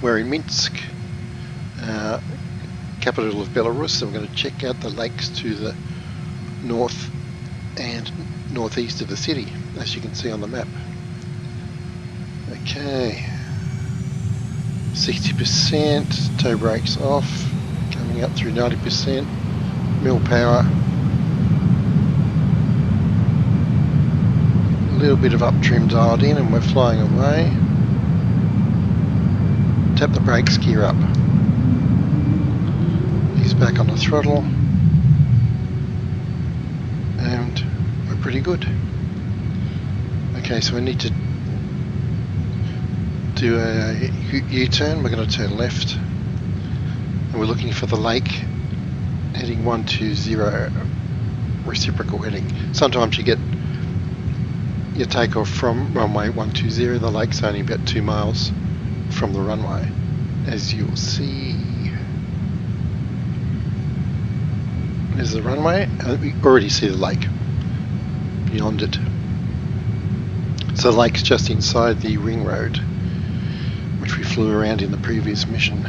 We're in Minsk, capital of Belarus, and we're going to check out the lakes to the north and northeast of the city, as you can see on the map. Okay, 60%, tow brakes off, coming up through 90%, mil power, a little bit of up trim dialed in, and we're flying away. Tap the brakes, gear up. He's back on the throttle, and we're pretty good. Okay, so we need to do a U-turn. We're going to turn left, and we're looking for the lake heading 120, reciprocal heading. Sometimes you get your takeoff from runway 120, the lake's only about 2 miles from the runway, as you'll see. There's the runway, and we already see the lake beyond it. So the lake's just inside the ring road, which we flew around in the previous mission.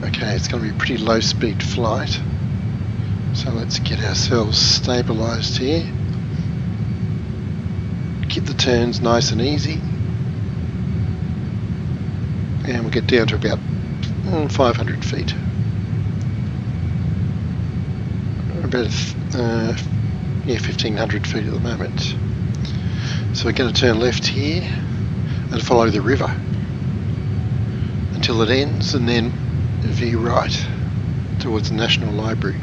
Okay, it's going to be a pretty low speed flight, so let's get ourselves stabilised here. Keep the turns nice and easy, and we'll get down to about 500 feet. About 1500 feet at the moment. So we're going to turn left here and follow the river until it ends, and then veer right towards the National Library.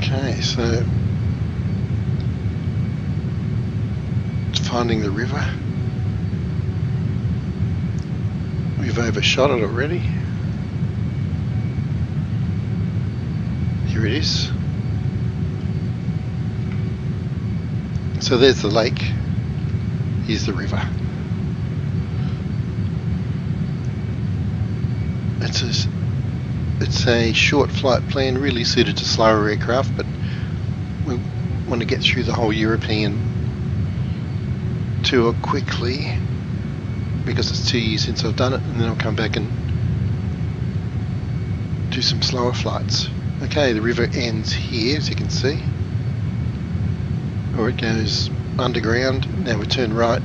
Okay, so finding the river. We've overshot it already. Here it is. So there's the lake. Here's the river. It's a short flight plan, really suited to slower aircraft, but we want to get through the whole European tour quickly because it's 2 years since I've done it, and then I'll come back and do some slower flights. Okay, the river ends here, as you can see, or it goes underground. Now we turn right,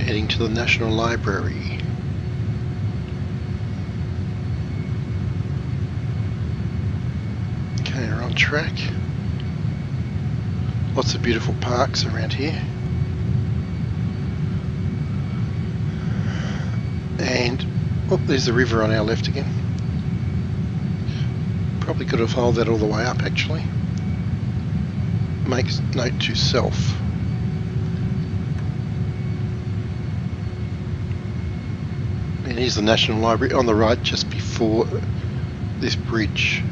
heading to the National Library. Okay, we're on track. Lots of beautiful parks around here. And, oh, there's the river on our left again. Probably could have followed that all the way up, actually. Make note to self. And here's the National Library on the right, just before this bridge.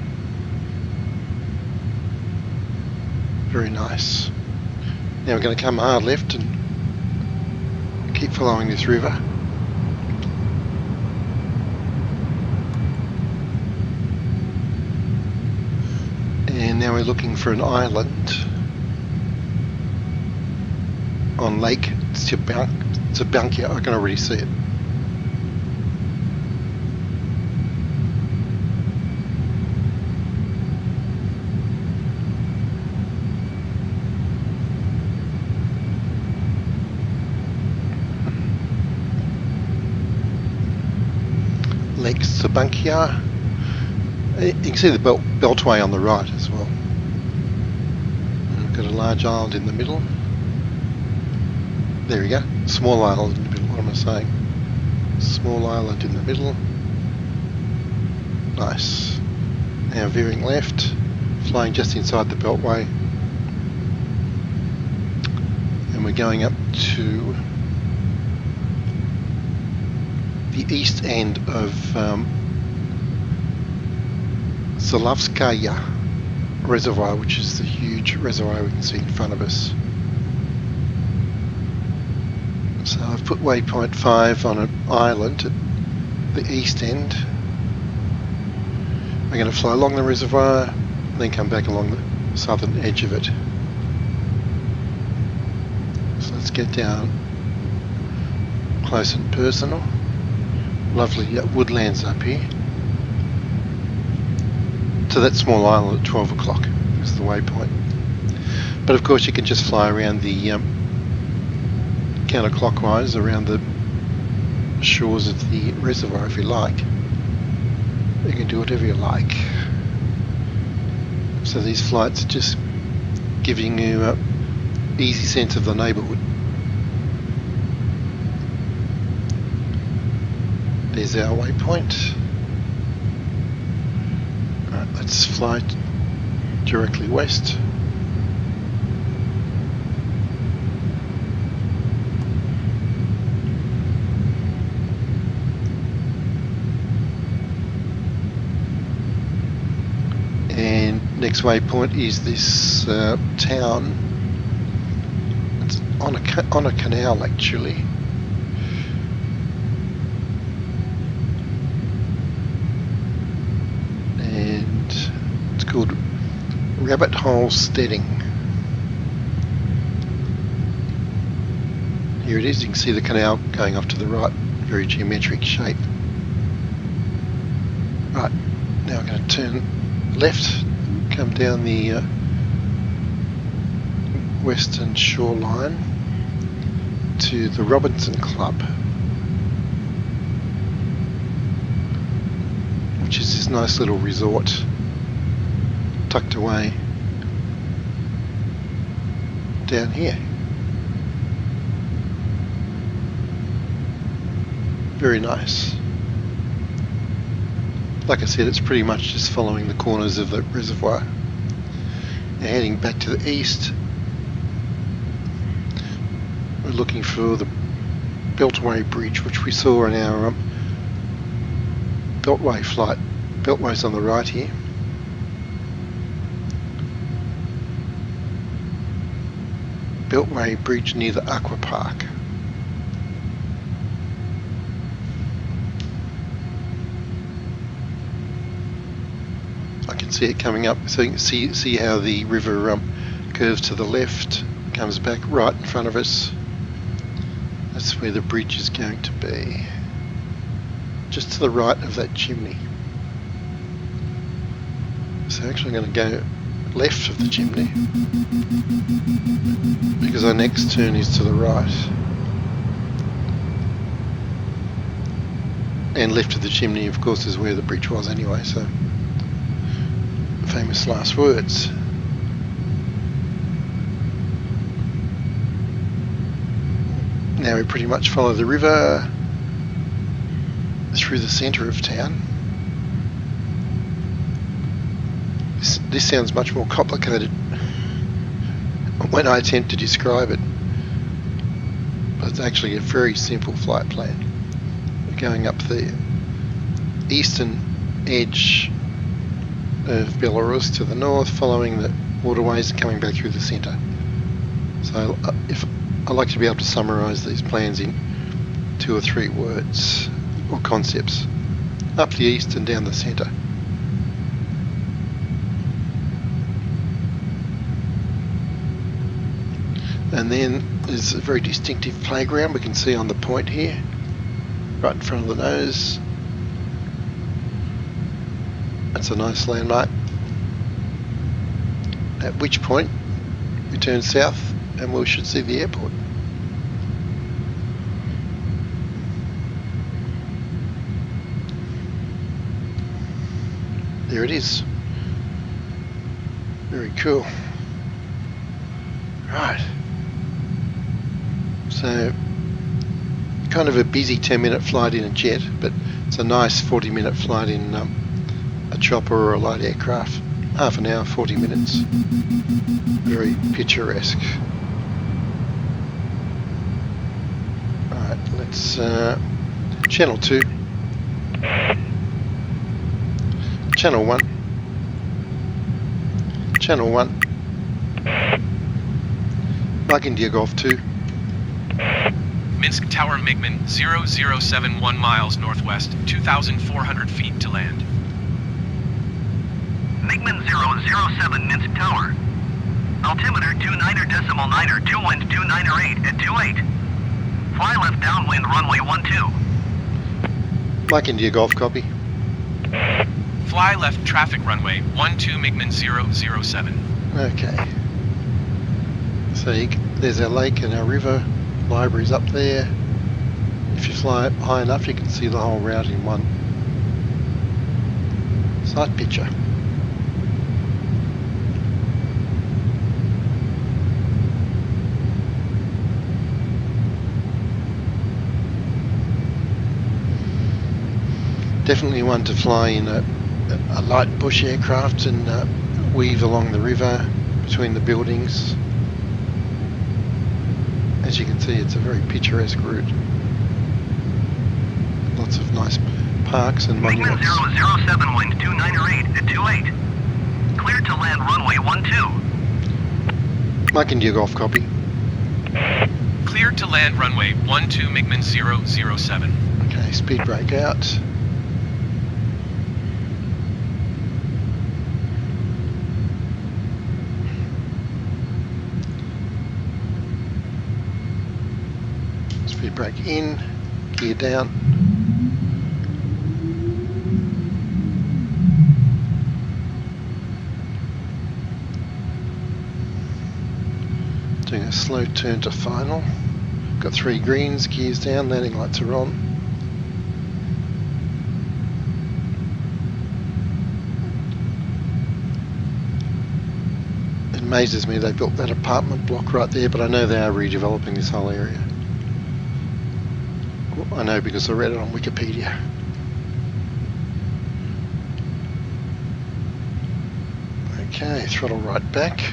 Very nice. Now we're going to come hard left and keep following this river. And now we're looking for an island on Lake Sabankia. I can already see it. Lake Sabankia. You can see the beltway on the right as well. And we've got a large island in the middle. There we go. Small island in the middle. What am I saying? Small island in the middle. Nice. Now veering left, flying just inside the beltway. And we're going up to the east end of Zalavskaya reservoir, which is the huge reservoir we can see in front of us. So I've put waypoint 5 on an island at the east end. We're going to fly along the reservoir and then come back along the southern edge of it. So let's get down close and personal. Lovely woodlands up here. To that small island at 12 o'clock is the waypoint. But of course you can just fly around the counterclockwise around the shores of the reservoir if you like. You can do whatever you like. So these flights are just giving you an easy sense of the neighbourhood. There's our waypoint. Alright, let's fly directly west. And next waypoint is this town. It's on a canal actually. And it's called Rabbit Hole Steading. Here it is, you can see the canal going off to the right, very geometric shape. Right, now I'm going to turn left, come down the western shoreline to the Robinson Club, which is this nice little resort tucked away down here. Very nice. Like I said, it's pretty much just following the corners of the reservoir. Now heading back to the east, we're looking for the Beltway Bridge, which we saw in our Beltway flight. Beltway's on the right here. Beltway Bridge near the Aqua Park. I can see it coming up, so you can see how the river curves to the left, comes back right in front of us. That's where the bridge is going to be, just to the right of that chimney. So actually I'm going to go left of the chimney because our next turn is to the right, and left of the chimney of course is where the bridge was anyway, so famous last words. Now we pretty much follow the river through the centre of town. This sounds much more complicated when I attempt to describe it, but it's actually a very simple flight plan. We're going up the eastern edge of Belarus to the north, following the waterways and coming back through the centre. So if I like to be able to summarise these plans in 2 or 3 words or concepts: up the east and down the centre. And then there's a very distinctive playground we can see on the point here, right in front of the nose. That's a nice landmark. At which point we turn south and we should see the airport. There it is. Very cool. Right. So, kind of a busy 10-minute flight in a jet, but it's a nice 40-minute flight in a chopper or a light aircraft. Half an hour, 40 minutes. Very picturesque. Alright, let's channel 2. Channel 1. Channel 1. Mike India Golf 2. Minsk Tower MiGMan 0071 miles northwest, 2,400 feet to land. MiGMan 007 Minsk Tower. Altimeter 29er.9er, 2 wind 298 at 28. Fly left downwind runway 12. Mike India Golf copy. Fly left traffic runway 12 MiGMan 007. Okay. So there's our lake and our river. Library's up there. If you fly up high enough, you can see the whole route in one sight picture. Definitely one to fly in a light bush aircraft and weave along the river between the buildings. As you can see, it's a very picturesque route. Lots of nice parks and MiGMan monuments. 007 wind 298 at 28. Cleared to land runway 12. Mike India Golf copy. Cleared to land runway 12 MiGMan 007. Okay, speed brake out. Speed brake in, gear down. Doing a slow turn to final. Got 3 greens, gears down, landing lights are on. It amazes me they built that apartment block right there, but I know they are redeveloping this whole area. I know because I read it on Wikipedia. Okay, throttle right back.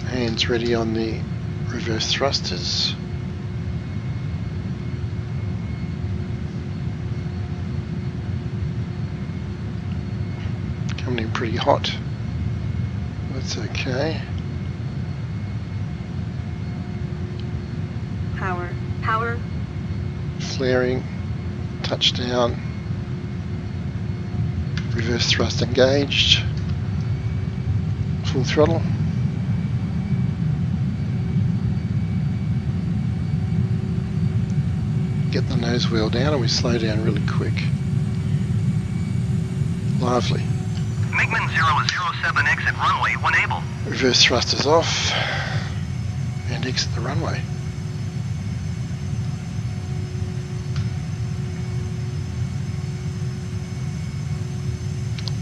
Hands ready on the reverse thrusters. Coming in pretty hot. That's okay. Power. Flaring, touchdown, reverse thrust engaged, full throttle. Get the nose wheel down and we slow down really quick. Lively. MiGMan 007 exit runway when able. Reverse thrusters off and exit the runway.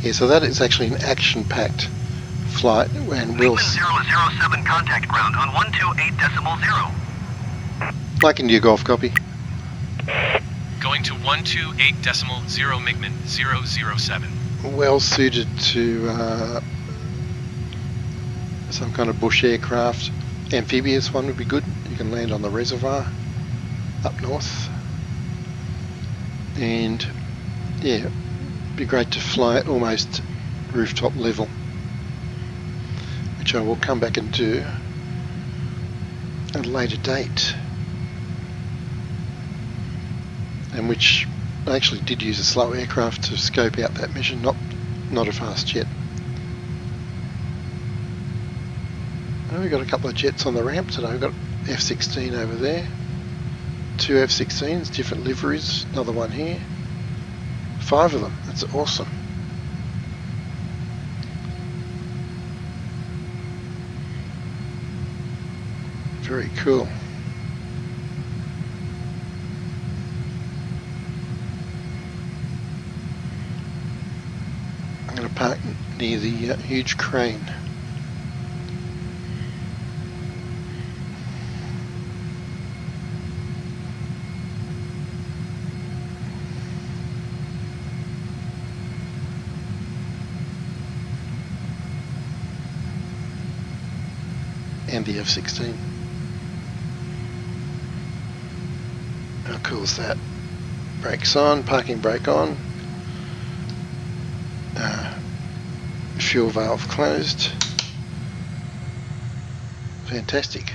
Yeah, so that is actually an action-packed flight and we'll... MiGMan 007 contact ground on 128.0. Mike India Golf copy. Going to 128.0 MiGMan 007. Well suited to some kind of bush aircraft. Amphibious one would be good. You can land on the reservoir up north. And yeah, be great to fly at almost rooftop level, which I will come back and do at a later date, and which I actually did use a slow aircraft to scope out that mission, not a fast jet. And we've got a couple of jets on the ramp today. We've got F-16 over there, 2 F-16s, different liveries, another one here. 5 of them, that's awesome. Very cool. I'm going to park near the huge crane. And the F-16. How cool is that? Brakes on, parking brake on. Fuel valve closed. Fantastic.